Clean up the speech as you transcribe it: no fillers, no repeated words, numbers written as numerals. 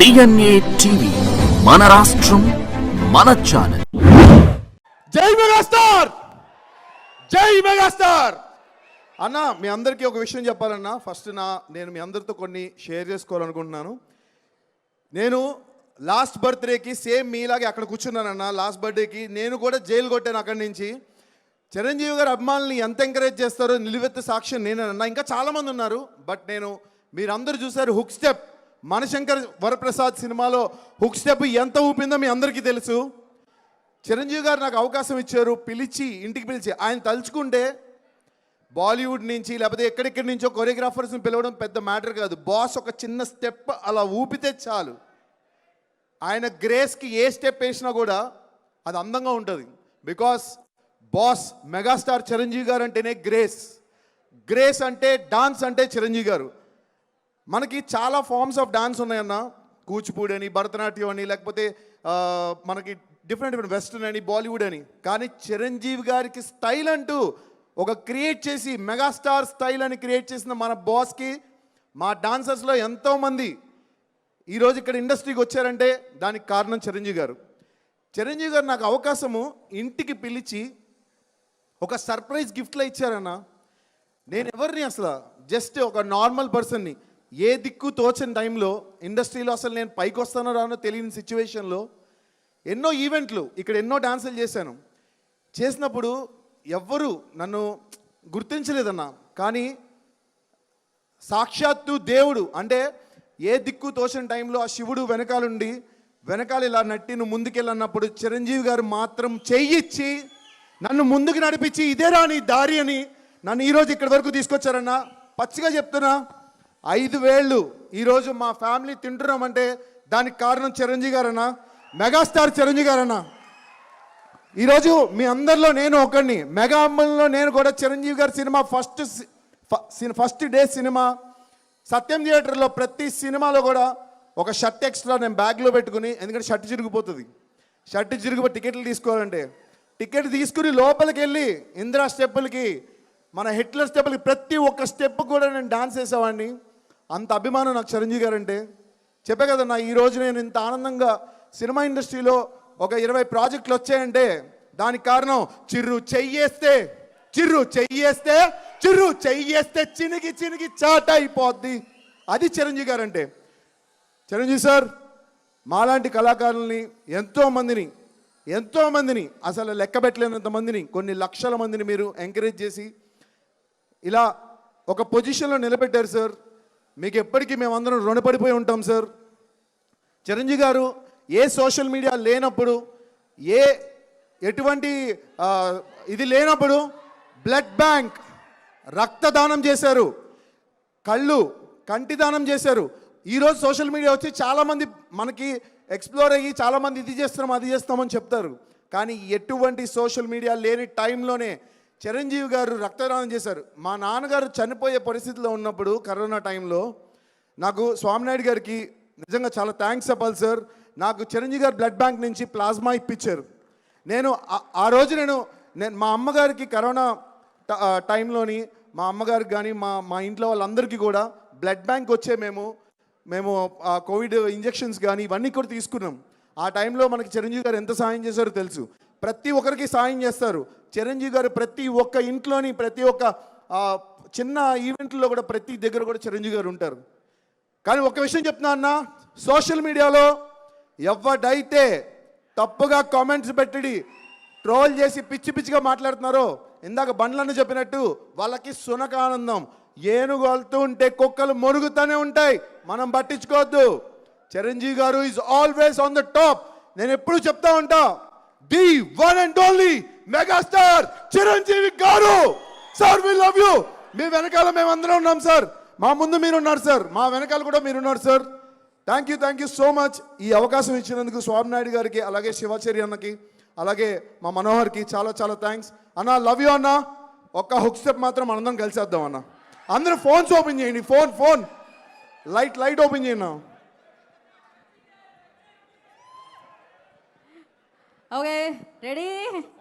DNA TV మన రాష్ట్రం మన ఛానల్. జై మెగాస్టార్, జై మెగాస్టార్. అన్న, మీ అందరికీ ఒక విషయం చెప్పాలన్నా. ఫస్ట్ నేను మీ అందరితో కొన్ని షేర్ చేసుకోవాలనుకుంటున్నాను. నేను లాస్ట్ బర్త్డేకి సేమ్ మీలాగే అక్కడ కూర్చున్నానన్న. లాస్ట్ బర్త్డేకి నేను కూడా జైలు కొట్టాను. అక్కడి నుంచి చిరంజీవి గారు అభిమానుల్ని ఎంత ఎంకరేజ్ చేస్తారో నిలువెత్తు సాక్ష్యం నేనన్నా. ఇంకా చాలామంది ఉన్నారు, బట్ మీరందరూ చూశారు హుక్ స్టెప్. మనశంకర్ వరప్రసాద్ సినిమాలో హుక్ స్టెప్ ఎంత ఊపిందో మీ అందరికీ తెలుసు. చిరంజీవి గారు నాకు అవకాశం ఇచ్చారు, ఇంటికి పిలిచి. ఆయన తలుచుకుంటే బాలీవుడ్ నుంచి లేకపోతే ఎక్కడెక్కడి నుంచో కొరియోగ్రాఫర్స్ని పిలవడం పెద్ద మ్యాటర్ కాదు. బాస్ ఒక చిన్న స్టెప్ అలా ఊపితే చాలు. ఆయన గ్రేస్కి ఏ స్టెప్ వేసినా కూడా అది అందంగా ఉంటుంది. బికాస్ బాస్ మెగాస్టార్ చిరంజీవి గారు అంటేనే గ్రేస్ అంటే డాన్స్ అంటే చిరంజీవి గారు. మనకి చాలా ఫార్మ్స్ ఆఫ్ డాన్స్ ఉన్నాయన్న. కూచిపూడి అని, భరతనాట్యం అని, లేకపోతే మనకి డిఫరెంట్ వెస్ట్రన్ అని, బాలీవుడ్ అని. కానీ చిరంజీవి గారికి స్టైల్ అంటూ ఒక క్రియేట్ చేసి మెగాస్టార్ స్టైల్ అని క్రియేట్ చేసిన మన బాస్కి మా డాన్సర్స్లో ఎంతోమంది ఈరోజు ఇక్కడ ఇండస్ట్రీకి వచ్చారంటే దానికి కారణం చిరంజీవి గారు. చిరంజీవి గారు నాకు అవకాశము ఇంటికి పిలిచి ఒక సర్ప్రైజ్ గిఫ్ట్లో ఇచ్చారన్న. నేను ఎవరిని అసలు జస్ట్ ఒక నార్మల్ పర్సన్ని, ఏ దిక్కు తోచని టైంలో ఇండస్ట్రీలో అసలు నేను పైకి వస్తానో రానో తెలియని సిచ్యువేషన్లో ఎన్నో ఈవెంట్లు ఇక్కడ ఎన్నో డాన్సులు చేసినప్పుడు ఎవ్వరూ నన్ను గుర్తించలేదన్న. కానీ సాక్షాత్తు దేవుడు అంటే ఏ దిక్కు తోచని టైంలో ఆ శివుడు వెనకాల ఇలా నట్టి నువ్వు ముందుకెళ్ళన్నప్పుడు చిరంజీవి గారు మాత్రం చెయ్యిచ్చి నన్ను ముందుకు నడిపించి ఇదే రాని దారి అని నన్ను ఈరోజు ఇక్కడి వరకు తీసుకొచ్చారన్న. పచ్చిగా చెప్తున్నా, 5 వేళ్ళు ఈరోజు మా ఫ్యామిలీ తింటున్నామంటే దానికి కారణం చిరంజీవి గారన్నా, మెగాస్టార్ చిరంజీవి గారన్నా. ఈరోజు మీ అందరిలో నేను ఒకడిని, మెగా అమ్మల్లో నేను కూడా చిరంజీవి గారి సినిమా ఫస్ట్ డే సినిమా సత్యం థియేటర్లో ప్రతి సినిమాలో కూడా ఒక షర్ట్ ఎక్స్ట్రా నేను బ్యాగ్లో పెట్టుకుని, ఎందుకంటే షర్ట్ చిరిగిపోతుంది. టికెట్లు తీసుకోవాలంటే టికెట్ తీసుకుని లోపలికి వెళ్ళి ఇందిరా స్టెప్పులకి, మన హిట్లర్ స్టెప్పులకి ప్రతి ఒక్క స్టెప్ కూడా నేను డాన్స్ చేసేవాడిని. అంత అభిమానం నాకు చిరంజీవి గారు అంటే. చెప్పే కదన్నా, ఈరోజు నేను ఇంత ఆనందంగా సినిమా ఇండస్ట్రీలో ఒక 20 ప్రాజెక్టులు వచ్చాయంటే దానికి కారణం చిర్రు చెయ్యేస్తే చినిగి చాట అయిపోద్ది. అది చిరంజీవి గారు అంటే. చిరంజీవి సార్ మాలాంటి కళాకారుల్ని ఎంతోమందిని అసలు లెక్క పెట్టలేనంత మందిని, కొన్ని లక్షల మందిని మీరు ఎంకరేజ్ చేసి ఇలా ఒక పొజిషన్లో నిలబెట్టారు సార్. మీకు ఎప్పటికీ మేమందరం రుణపడిపోయి ఉంటాం సార్. చిరంజీవి గారు ఏ సోషల్ మీడియా లేనప్పుడు, ఎటువంటి ఇది లేనప్పుడు బ్లడ్ బ్యాంక్ రక్తదానం చేశారు, కంటి దానం చేశారు. ఈరోజు సోషల్ మీడియా వచ్చి చాలామంది మనకి ఎక్స్ప్లోర్ అయ్యి చాలామంది ఇది చేస్తున్నాం అది చేస్తామని చెప్తారు. కానీ ఎటువంటి సోషల్ మీడియా లేని టైంలోనే చిరంజీవి గారు రక్తదానం చేశారు. మా నాన్నగారు చనిపోయే పరిస్థితిలో ఉన్నప్పుడు కరోనా టైంలో నాకు స్వామినాయుడు గారికి నిజంగా చాలా థ్యాంక్స్ చెప్పాలి సార్. నాకు చిరంజీవి గారు బ్లడ్ బ్యాంక్ నుంచి ప్లాస్మా ఇప్పించారు. నేను ఆ రోజు మా అమ్మగారికి కరోనా టైంలోని మా అమ్మగారికి కానీ మా ఇంట్లో వాళ్ళందరికీ కూడా బ్లడ్ బ్యాంక్ వచ్చే మేము కోవిడ్ ఇంజెక్షన్స్ కానీ ఇవన్నీ కూడా తీసుకున్నాం. ఆ టైంలో మనకి చిరంజీవి గారు ఎంత సాయం చేశారో తెలుసు. ప్రతి ఒక్కరికి సాయం చేస్తారు చిరంజీవి గారు. ప్రతి ఒక్క ఇంట్లోని ప్రతి ఒక్క చిన్న ఈవెంట్లో కూడా ప్రతి దగ్గర కూడా చిరంజీవి గారు ఉంటారు. కానీ ఒక విషయం చెప్తున్నా అన్న, సోషల్ మీడియాలో ఎవడైతే తప్పుగా కామెంట్స్ పెట్టి ట్రోల్ చేసి పిచ్చిగా మాట్లాడుతున్నారో, ఇందాక బండ్లన్న చెప్పినట్టు వాళ్ళకి సునకానందం. ఏనుగు వెళ్తూ ఉంటే కుక్కలు మొరుగుతూనే ఉంటాయి, మనం పట్టించుకోవద్దు. Chiranjeevi garu is always on the top. నేను ఎప్పుడు చెప్తా ఉంటా, the one and only megastar Chiranjeevi garu. Sir we love you. మీ వెనకాల మేమందరం ఉన్నాం సార్. మా ముందు మీరున్నారు సార్, మా వెనకాల కూడా మీరున్నారు sir. Thank you so much. ఈ అవకాశం ఇచ్చినందుకు స్వామినాయుడు గారికి, అలాగే శివాచారి అన్నకి, అలాగే మా మనోహర్కి చాలా థ్యాంక్స్ అన్న. లవ్ యూ అన్న. ఒక్క హుక్ స్టెప్ మాత్రం మనందరం కలిసేద్దాం అన్న. అందరూ ఫోన్స్ ఓపెన్ చేయండి. ఫోన్ లైట్ ఓపెన్ చేయండి. Okay, ready.